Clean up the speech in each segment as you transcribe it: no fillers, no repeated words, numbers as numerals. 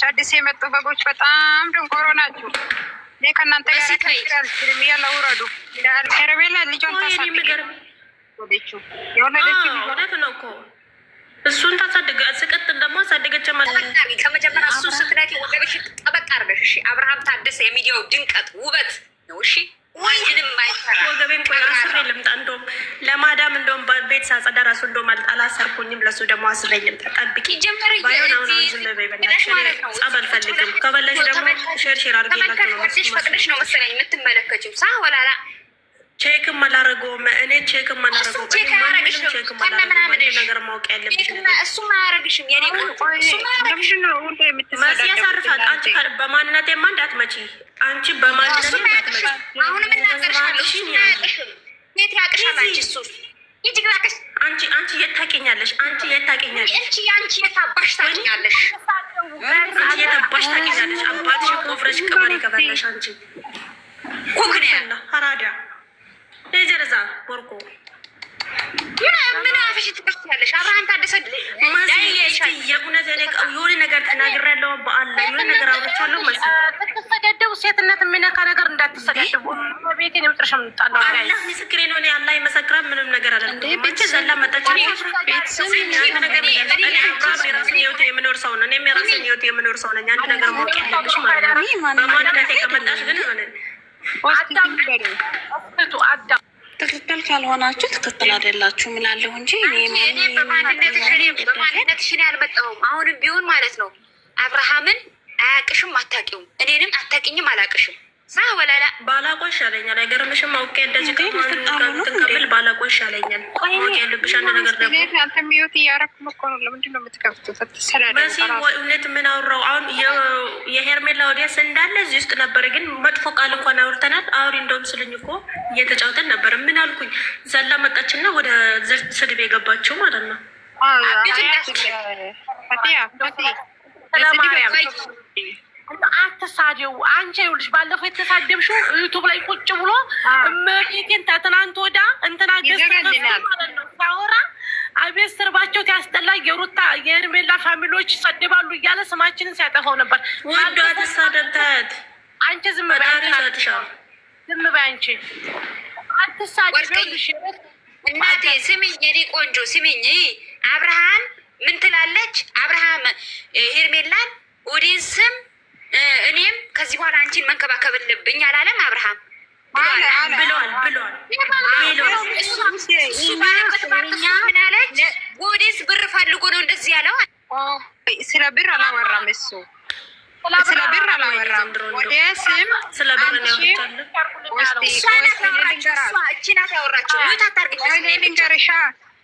አዲስ የመጡ በጎች በጣም ደንቆሮ ናቸው። እኔ ከእናንተ ጋር አልችልም። ያለ ውረዱ። ሄርሜላ ልጇን ታሳደገችው የወለደችው እውነት ነው እኮ እሱን ታሳደገ ስቀጥል ደግሞ አሳደገች ማለት ከመጀመሪያ እሱ ስትነቂ ወገበሽ ጠበቅ አድርገሽ እሺ። አብርሃም ታደሰ የሚዲያው ድንቀት ውበት ነው። እሺ ወንድንም አይፈራ ወገቤን ቆይ አስሬ ልምጣ። እንደውም ለማዳም እንደውም ቤት ሳጸዳ ራሱ እንደውም አላሰርኩኝም። ለሱ ደግሞ አስሬ ልምጣ። ጠብቂ ባይሆን አሁን ዝም በይ በእናትሽ። ጸብ አልፈልግም። ከበለሽ ደግሞ ሼር አድርጌላችሁ ነው ፈቅደሽ ነው መሰለኝ የምትመለከችው ሳ ወላላ ቼክም አላረገውም። እኔ ቼክም አላረገውም። ቼክም አላረገውም። ነገር ማወቅ ያለብሽ እሱም አያረግሽም። የኔ መሲ ያሳርፋል። አንቺ በማንነቴማ እንዳትመጪ። አንቺ በማንነቴ እንዳትመጪ። አሁንም እናገርሻለሁ። የት ያቅሻል? አንቺ እሱ ይጅግራቅሽ። አንቺ የት ታውቂኛለሽ? አንቺ የት ታውቂኛለሽ? አንቺ የት አባሽ ታውቂኛለሽ? አንቺ የት አባሽ ታውቂኛለሽ? አባትሽ ቆፍረሽ ቅበሬ ከፈለሽ አንቺ ኩክነ ያለ ሀራዳ ለጀረዛ ወርቆ ምን አፍሽ ትከፍያለሽ? አብርሃም ታደሰ የእውነት የሆነ ነገር ተናግሬያለሁ። በአላ የሆነ ነገር አውርቻለሁ መሰለኝ። ተሰደደው ሴትነት የሚነካ ነገር እንዳትሰደደው። ቤቴን የምጥርሽ ምጣለው አላህ ምስክሬ ነው። እኔ አላህ ይመሰክራል። ምንም ነገር አይደለም። ቤት ዘላ መጣች። የራስን ህይወት የምኖር ሰው ነው። እኔም የራስን ህይወት የምኖር ሰው ነኝ። አንድ ነገር ማወቅ ያለብሽ ማለት ነው። በማንነቴ ከመጣሽ ግን ሆነ አዳም ትክክል ካልሆናችሁ ትክክል አይደላችሁ ምላለሁ እንጂ በማንነትሽን ያልመጣሁም አሁንም ቢሆን ማለት ነው። አብርሃምን አያቅሽም፣ አታቂውም። እኔንም አታቂኝም፣ አላቅሽም። ሳ ወላላ ባላቆ ይሻለኛል። አይገርምሽም? አውቄ እንደዚህ ከብል ባላቆ ይሻለኛል። ማወቅ ያለብሽ አንድ ነገር ደግሞ አንተ ሚዩት እያረኩ እኮ ነው። ለምንድን ነው የምትከፍቱት? መሲ እውነት ምን አውራው? አሁን የሄርሜላ ኦዲየንስ እንዳለ እዚህ ውስጥ ነበር፣ ግን መጥፎ ቃል እንኳን አውርተናል። አውሪ እንደውም ስልኝ እኮ እየተጫወተን ነበር። ምን አልኩኝ? ዘላ መጣችና ወደ ስድብ የገባችው ማለት ነው። አትሳደው አንቺ። ይኸውልሽ ባለፈው የተሳደብሽው ዩቱብ ላይ ቁጭ ብሎ እመቤቴን ተትናንት ወዳ እንትና ማለት ነው ሳወራ አቤት ስርባቸው ያስጠላ። የሩታ የሄርሜላ ፋሚሊዎች ይሰደባሉ እያለ ስማችንን ሲያጠፋው ነበር። ወዶ አትሳደብታት አንቺ። ዝም በይ ዝም በይ አንቺ አትሳደው። እናቴ ስሚኝ፣ የኔ ቆንጆ ስሚኝ። አብርሃም ምን ትላለች? አብርሃም ሄርሜላን ኦዲየንስም እኔም ከዚህ በኋላ አንቺን መንከባከብ ልብኝ አላለም? አብርሃም ብለዋል። ምን አለች? ኦዲየንስ ብር ፈልጎ ነው እንደዚህ ያለው። ስለ ብር አላወራም እሱ፣ ስለ ብር አላወራም። ኦዲየንስም ስለ ብር ነው ያወራችው። ልንገርሻ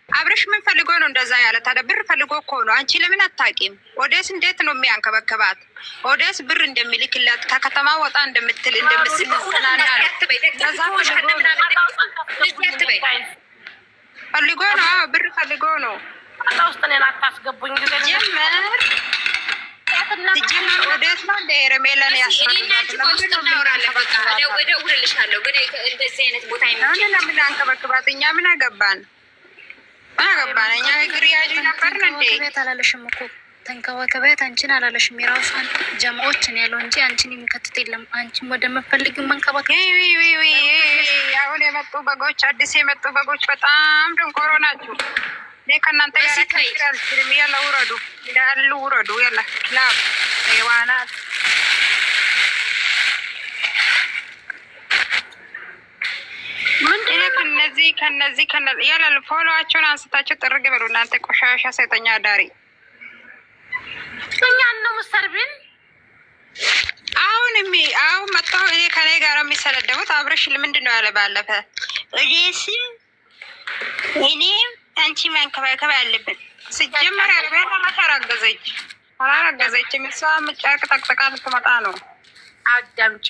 አብረሽ ምን ፈልጎ ነው እንደዛ ያለ? ታዲያ ብር ፈልጎ እኮ ነው። አንቺ ለምን አታውቂም? ኦዴስ እንዴት ነው የሚያንከበከባት? ኦዴስ ብር እንደሚልክላት ከከተማ ወጣ እንደምትል እንደምትናና ፈልጎ ነው። ብር ፈልጎ ነው። ውስጥ እኔን አታስገቡኝ። ጊዜ ጀመር ኦዴስ ነው እንደ ሄርሜላን እናወራለን። በቃ እደውልልሻለሁ። ግን እንደዚህ አይነት ቦታ ለምን አንከበክባት? እኛ ምን አገባን? አገባን እኛ እግር ያዥ ነበር እንዴ? አላለሽም እኮ ተንከባከቢያት አንቺን አላለሽም። የራሷን ጀማዎችን ያለው እንጂ አንቺን የሚከትት የለም። አንቺን ወደምፈልጊው መንከባከብ። አሁን የመጡ በጎች አዲስ የመጡ በጎች በጣም ደንቆሮ ናቸው። እኔ ከእናንተ ጋር አልችልም። ያለ ውረዱ እንዳሉ ውረዱ። ያለ ክላብ ዋናት ከነዚህ ያላሉ ፎሎዋቸውን አንስታቸው ጥርግ በሉ እናንተ ቆሻሻ ሴተኛ አዳሪ። እኛን ነው ምሰርብን። አሁን መጣሁ እኔ ከኔ ጋር የሚሰለደቡት አብረሽ ምንድን ነው ያለ ባለፈ እዴስ እኔም አንቺ መንከባከብ ያለብን ሲጀመር ያለበት አላረገዘችም። እሷ ጨርቅ ጠቅጥቃ ልትመጣ ነው። አዳምጪ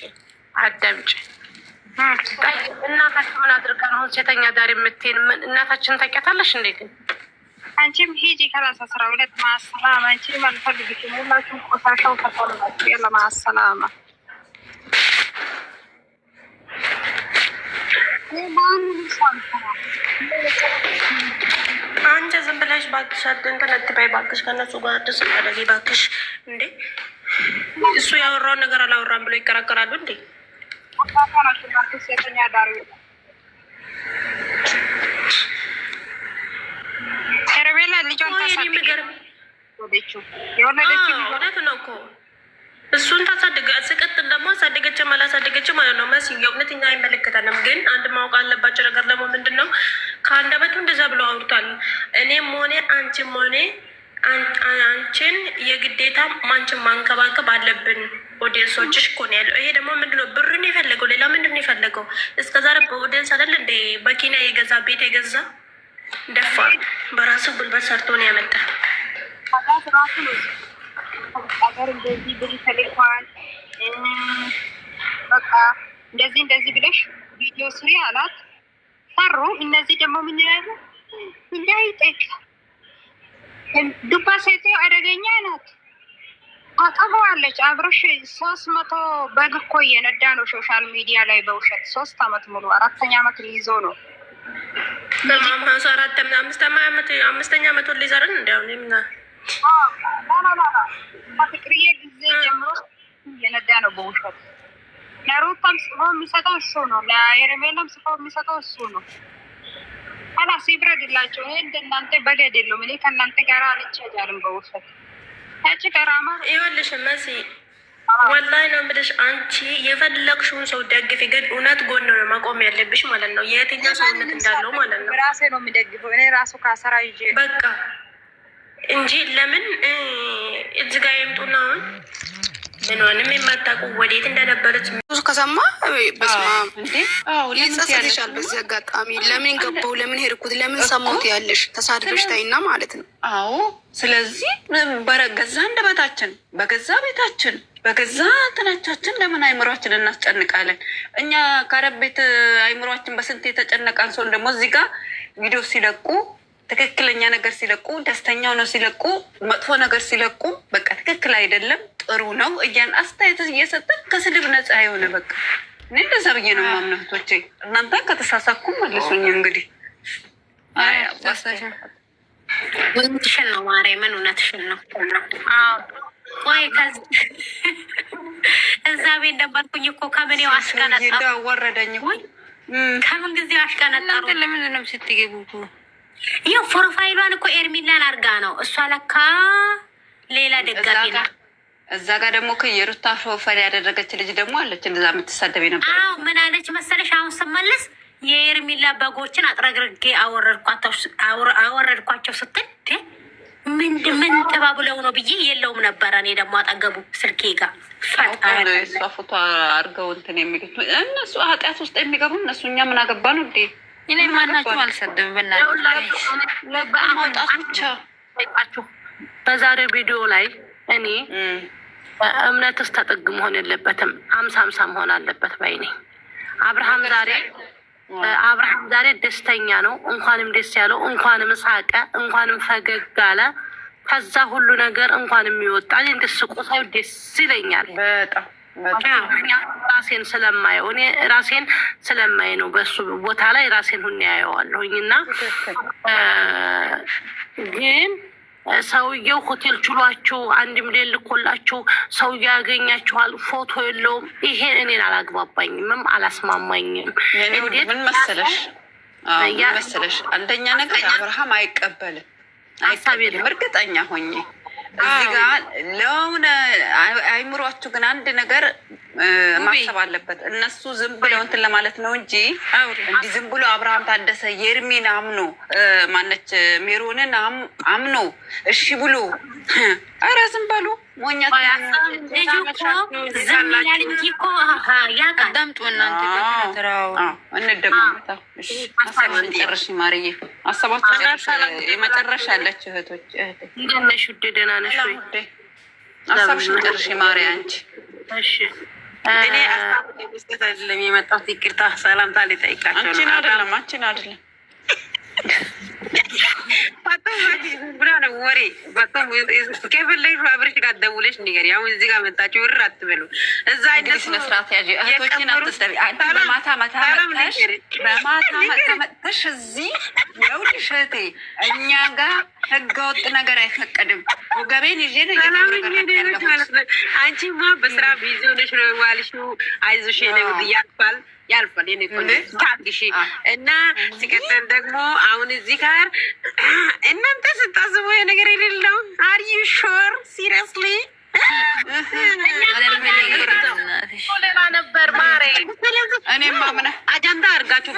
እናታችን ምን አድርጋ አሁን ሴተኛ ዳሪ የምትሄን? እናታችን ታውቂያታለሽ እንዴ? ግን አንቺም ሂጂ ከላሳ 12 ማሰላማ። አንቺም አልፈልግሽም። ሁላችሁም ቆሻሻው ተቆልላችሁ ያለ ማሰላማ። አንቺ ዝም ብለሽ ባክሽ እንትን አትበይ ባክሽ። ከነሱ ጋር ደስ አደረገ ባክሽ እንዴ እሱ ያወራውን ነገር አላወራም ብሎ ይከራከራሉ እንዴ? ሴተኛ ዳሪ ሄርሜላ ልጇን እውነት ነው እኮ እሱን ታሳድገ ስቀጥል ደግሞ አሳደገችም አላሳደገችም ማለት ነው። መሲ የእውነት እኛ አይመለከተንም። ግን አንድ ማወቅ አለባቸው ነገር ደግሞ ምንድን ነው ከአንደበቱ እንደዛ ብሎ አውርቷል። እኔም ሆነ አንቺም ሆነ አንቺን የግዴታ ማንችን ማንከባከብ አለብን። ኦዲየንሶችሽ እኮ ነው ያለው። ይሄ ደግሞ ምንድነው ብርን የፈለገው ሌላ ምንድን ነው የፈለገው? እስከዛሬ በኦዲየንስ አይደል እንደ መኪና የገዛ ቤት የገዛ ደፋ በራሱ ጉልበት ሰርቶ ነው ያመጣ። ሀገር እንደዚህ ብር ተልኳል፣ በቃ እንደዚህ ብለሽ ቪዲዮ ስሪ አላት። ሰሩ። እነዚህ ደግሞ ምን ይላሉ? እንዳይጠቅ ዱባ ሴት አደገኛ ናት፣ አጠፋዋለች። አብረሽ 300 በግ እኮ እየነዳ ነው ሶሻል ሚዲያ ላይ በውሸት 3 አመት ሙሉ 4ኛ አመት ሊይዞ ነው። አምስተኛ አመቱን ሊዘርን እንዲያው ምና ከፍቅርዬ ጊዜ ጀምሮ እየነዳ ነው በውሸት። ለሩታም ጽፎ የሚሰጠው እሱ ነው፣ ለሄርሜላም ጽፎ የሚሰጠው እሱ ነው። አላስ ይብረድላቸው። ይሄ እንደናንተ በገድ የለውም። እኔ ከእናንተ ጋር አልቻጃልም በውሸት ያቺ ቀራማ። ይኸውልሽ መሲ ወላሂ ነው የምልሽ፣ አንቺ የፈለግሽውን ሰው ደግፊ፣ ግን እውነት ጎን ነው መቆም ያለብሽ ማለት ነው። የትኛው ሰውነት እንዳለው ማለት ነው። ራሴ ነው የሚደግፈው እኔ ራሱ ካሰራ ይዤ በቃ እንጂ ለምን እዚህ ጋር ይምጡና አሁን ምንሆንም የማታውቁ ወዴት እንደነበረች ከሰማ በስማ እንዴ ይጸጸትሻል። በዚህ አጋጣሚ ለምን ገባሁ ለምን ሄድኩት ለምን ሰማሁት ያለሽ ተሳድበሽ ታይና ማለት ነው። አዎ ስለዚህ በገዛ አንደበታችን በገዛ ቤታችን በገዛ እንትናቻችን ለምን አይምሯችን እናስጨንቃለን? እኛ ከአረብ ቤት አይምሯችን በስንት የተጨነቃን ሰውን ደግሞ እዚህ ጋር ቪዲዮ ሲለቁ ትክክለኛ ነገር ሲለቁ ደስተኛው ነው ሲለቁ መጥፎ ነገር ሲለቁ በቃ ትክክል አይደለም ጥሩ ነው እያን አስተያየት እየሰጠን ከስድብ ነፃ የሆነ በቃ እኔ እንደዛ ብዬ ነው የማምነው። እህቶቼ እናንተ ከተሳሳኩ መልሱኝ። እንግዲህ እውነትሽን ነው ማርያምን፣ እውነትሽን ነው። ቆይ እዛ ቤት ነበርኩኝ እኮ ከምኔው አሽቀነጠሩ ወረደኝ ከምን ጊዜው አሽቀነጠሩ። ለምን ነው ስትገቡ ይኸው ፕሮፋይሏን እኮ ኤርሚላን አርጋ ነው እሷ ለካ ሌላ ደጋቢ ነው። እዛ ጋር ደግሞ ከየሩታ ሾፈር ያደረገች ልጅ ደግሞ አለች እንደዛ የምትሳደብ ነበር። አዎ ምን አለች መሰለሽ? አሁን ስመለስ የኤርሚላ በጎችን አጥረግርጌ አወረድኳቸው ስትል ምን ተባብለው ነው ብዬ የለውም ነበረ። እኔ ደግሞ አጠገቡ ስልኬ ጋር እሷ ፎቶ አድርገው እንትን የሚሉት እነሱ ኃጢአት ውስጥ የሚገቡ እነሱ እኛ ምን አገባ ነው እንዴ? እኔ ማናችሁ አልሰደብም። በእናታችሁ በዛሬው ቪዲዮ ላይ እኔ እምነትስ ተጥግ መሆን የለበትም 50-50 መሆን አለበት ባይ ነኝ። አብርሃም ዛሬ ደስተኛ ነው። እንኳንም ደስ ያለው፣ እንኳንም ሳቀ፣ እንኳንም ፈገግ አለ። ከዛ ሁሉ ነገር እንኳንም ይወጣ እንደስቁ ሳይ ደስ ይለኛል በጣም ራሴን ስለማየው እኔ ራሴን ስለማይ ነው በሱ ቦታ ላይ ራሴን ሁኔ ያየዋለሁኝ። እና ግን ሰውየው ሆቴል ችሏችሁ 1 ሚሊዮን ልኮላችሁ ሰውየው ያገኛችኋል፣ ፎቶ የለውም። ይሄ እኔን አላግባባኝም፣ አላስማማኝም። ምን መሰለሽ አንደኛ ነገር አብርሃም አይቀበልም እርግጠኛ ሆኜ እዚህ ጋር ለሆነ አይምሯችሁ ግን አንድ ነገር ማሰብ አለበት። እነሱ ዝም ብለው እንትን ለማለት ነው እንጂ እንዲህ ዝም ብሎ አብርሃም ታደሰ የእርሜን አምኖ ማነች ሜሮንን አምኖ እሺ ብሎ ኧረ ዝም በሉ ሞኛት አዳምጡ እናንተ በትራው እንደማመጣ ሀሳባችን ጨርሽ ማርዬ። ሀሳባችን የመጨረሻ ያለች እህቶች እንደነሽ ውዴ ደህና ነሽ ወይ? ሀሳብሽን ጨርሽ ማርዬ አንቺ። እሺ እኔ አሳብ መስጠት አይደለም የመጣሁት ይቅርታ ሰላምታ ልጠይቃቸው ነው። አንቺን አይደለም ብራነ ወሬ በጣም ከፈለሽ አብረሽ ጋር ደውለሽ ንገሪ። አሁን እዚህ ጋር መጣችሁ ውር አትበሉ። እዛ አይደስ መስራት ያጂ እህቶችን አትስደቢ። አንቺ በማታ መጥተሽ እዚህ ይኸውልሽ እህቴ እኛ ጋር ህገወጥ ነገር አይፈቀድም። ወገቤን ይዤ ነው እየተመረገረኩ ያለሁት። አንቺማ በስራ ቢዚ ሆነሽ ነው ዋልሽው። አይዞሽ ነው ያልፋል ያልፋል። የኔ ታግሺ እና ሲቀጥል ደግሞ አሁን እዚህ ጋር እናንተ ስታስቡ የነገር የሌለው አር ዩ ሹር ሲሪየስሊ ሌላ ነበር ማሬ። እኔማ ምን አጀንዳ አድርጋችሁ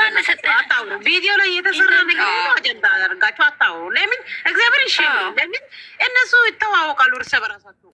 አታውሩ። ቪዲዮ ላይ የተሰራ ነገር ሁሉ አጀንዳ አድርጋችሁ አታውሩ። ለምን እግዚአብሔር ይሽል። ለምን እነሱ ይተዋወቃሉ እርስ በራሳቸው